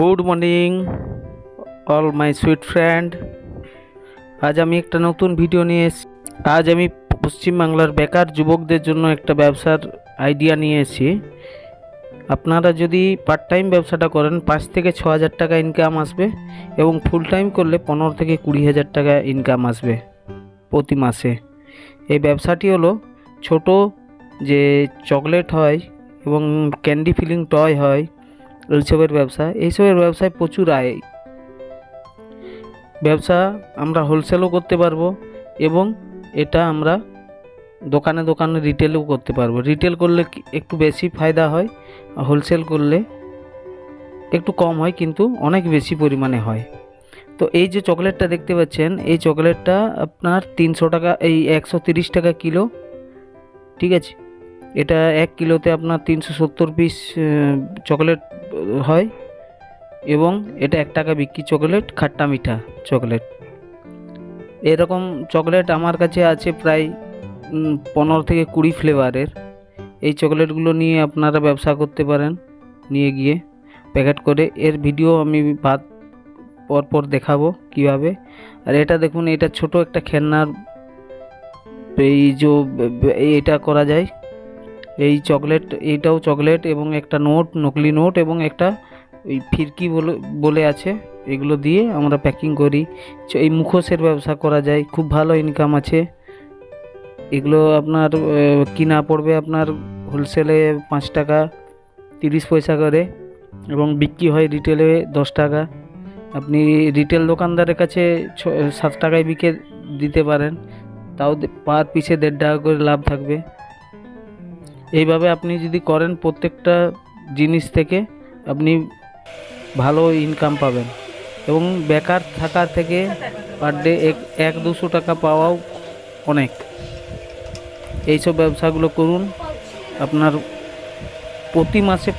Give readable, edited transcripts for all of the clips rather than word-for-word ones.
Good morning all my sweet friend. আজ আমি একটা নতুন ভিডিও নিয়ে এসেছি। আজ আমি পশ্চিমবাংলার বেকার যুবকদের জন্য একটা ব্যবসার আইডিয়া নিয়ে এসেছি। আপনারা যদি পার্ট টাইম ব্যবসাটা করেন 5 থেকে 6 হাজার টাকা ইনকাম আসবে এবং ফুল টাইম করলে 15 থেকে 20 হাজার টাকা ইনকাম আসবে প্রতি মাসে। এই ব্যবসাটি হলো ছোট যে চকলেট হয় এবং ক্যান্ডি ফিলিং টয় হয়, এইসবের ব্যবসায় প্রচুর আয়। ব্যবসা আমরা হোলসেলও করতে পারবো এবং এটা আমরা দোকানে দোকানে রিটেলও করতে পারবো। রিটেল করলে একটু বেশি ফায়দা হয়, হোলসেল করলে একটু কম হয় কিন্তু অনেক বেশি পরিমাণে হয়। তো এই যে চকলেটটা দেখতে পাচ্ছেন, এই চকলেটটা আপনার 300 টাকা, এই 130 টাকা কিলো, ঠিক আছে। এটা 1 কিলোতে আপনার 370 পিস চকলেট হয় এবং এটা 1 টাকা বিক্রি চকলেট, খাট্টা মিঠা চকলেট। এরকম চকলেট আমার কাছে আছে প্রায় 15 থেকে 20 ফ্লেভারের। এই চকলেটগুলো নিয়ে আপনারা ব্যবসা করতে পারেন, নিয়ে গিয়ে প্যাকেট করে। এর ভিডিও আমি পরপর দেখাবো কিভাবে। আর এটা দেখুন, এটা ছোট একটা খেলনার, এই যে এটা করা যায় এই চকলেট, এইটাও চকলেট এবং একটা নোট, নকলি নোট এবং একটা ওই ফিরকি বলে আছে, এগুলো দিয়ে আমরা প্যাকিং করি। এই মুখোশের ব্যবসা করা যায়, খুব ভালো ইনকাম আছে। এগুলো আপনার কিনা পড়বে আপনার হোলসেলে 5 টাকা 30 পয়সা করে এবং বিক্রি হয় রিটেলে 10 টাকা। আপনি রিটেল দোকানদারের কাছে 7 টাকায় বিকে দিতে পারেন, তাও পার পিসে 1.5 টাকা করে লাভ থাকবে। এইভাবে আপনি যদি করেন প্রত্যেকটা জিনিস থেকে আপনি ভালো ইনকাম পাবেন এবং বেকার থাকার থেকে পার ডে 100-200 টাকা পাওয়াও অনেক। এইসব ব্যবসাগুলো করুন। আপনার প্রতি মাসে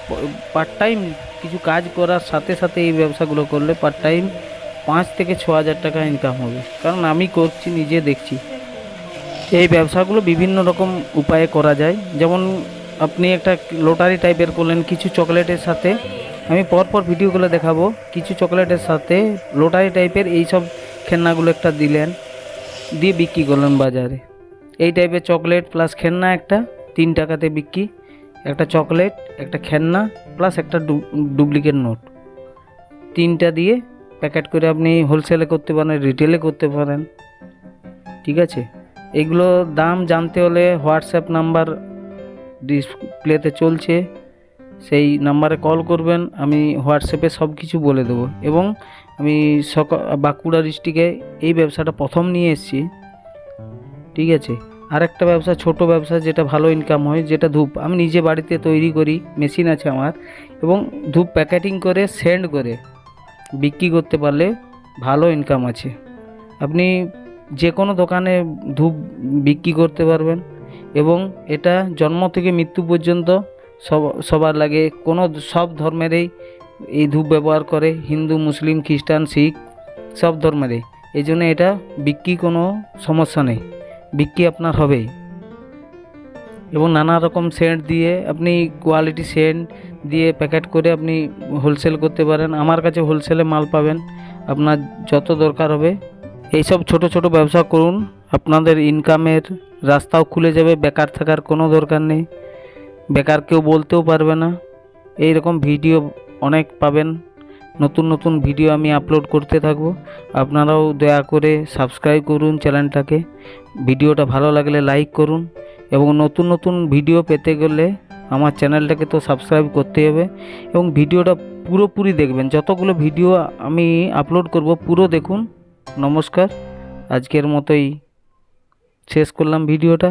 পার্ট টাইম কিছু কাজ করার সাথে সাথে এই ব্যবসাগুলো করলে পার্ট টাইম 5 থেকে 6 হাজার টাকা ইনকাম হবে, কারণ আমি করছি, নিজে দেখছি। এই ব্যবসাগুলো বিভিন্ন রকম উপায়ে করা যায়। যেমন আপনি একটা লটারি টাইপের করলেন কিছু চকলেটের সাথে, আমি পরপর ভিডিওগুলো দেখাবো। কিছু চকলেটের সাথে লটারি টাইপের এই সব খেলনাগুলো একটা দিলেন, দিয়ে বিক্রি করলেন বাজারে। এই টাইপের চকলেট প্লাস খেলনা একটা 3 টাকাতে বিক্রি, একটা চকলেট, একটা খেলনা প্লাস একটা ডুপ্লিকেট নোট, 3টা দিয়ে প্যাকেট করে আপনি হোলসেলে করতে পারেন, রিটেলে করতে পারেন, ঠিক আছে। এগুলো দাম জানতে হলে হোয়াটসঅ্যাপ নাম্বার ডিসপ্লেতে চলছে, সেই নাম্বারে কল করবেন, আমি হোয়াটসঅ্যাপে সব কিছু বলে দেবো। এবং আমি বাঁকুড়া ডিস্ট্রিক্টে এই ব্যবসাটা প্রথম নিয়ে এসেছি, ঠিক আছে। আরেকটা ব্যবসা, ছোট ব্যবসা যেটা ভালো ইনকাম হয়, যেটা ধূপ আমি নিজে বাড়িতে তৈরি করি, মেশিন আছে আমার, এবং ধূপ প্যাকেটিং করে সেন্ড করে বিক্রি করতে পারলে ভালো ইনকাম আছে। আপনি যে কোনো দোকানে ধূপ বিক্রি করতে পারবেন এবং এটা জন্ম থেকে মৃত্যু পর্যন্ত সবার লাগে, সব ধর্মেরই এই ধূপ ব্যবহার করে, হিন্দু, মুসলিম, খ্রিস্টান, শিখ, সব ধর্মেরই। এই জন্য এটা বিক্রি কোনো সমস্যা নেই, বিক্রি আপনার হবেই। এবং নানা রকম সেন্ট দিয়ে আপনি কোয়ালিটি সেন্ট দিয়ে প্যাকেট করে আপনি হোলসেল করতে পারেন। আমার কাছে হোলসেলে মাল পাবেন, আপনার যত দরকার হবে। এইসব ছোট ছোট ব্যবসা করুন, আপনাদের ইনকামের রাস্তাও খুলে যাবে, বেকার থাকার কোনো দরকার নেই, বেকার কেউ বলতেও পারবে না। এই রকম ভিডিও অনেক পাবেন, নতুন নতুন ভিডিও আমি আপলোড করতে থাকবো। আপনারাও দয়া করে সাবস্ক্রাইব করুন চ্যানেলটাকে, ভিডিওটা ভালো লাগলে লাইক করুন এবং নতুন নতুন ভিডিও পেতে গেলে আমার চ্যানেলটাকে তো সাবস্ক্রাইব করতে হবে এবং ভিডিওটা পুরোপুরি দেখবেন। যতগুলো ভিডিও আমি আপলোড করব পুরো দেখুন। নমস্কার, আজকের মতোই শেষ করলাম ভিডিওটা।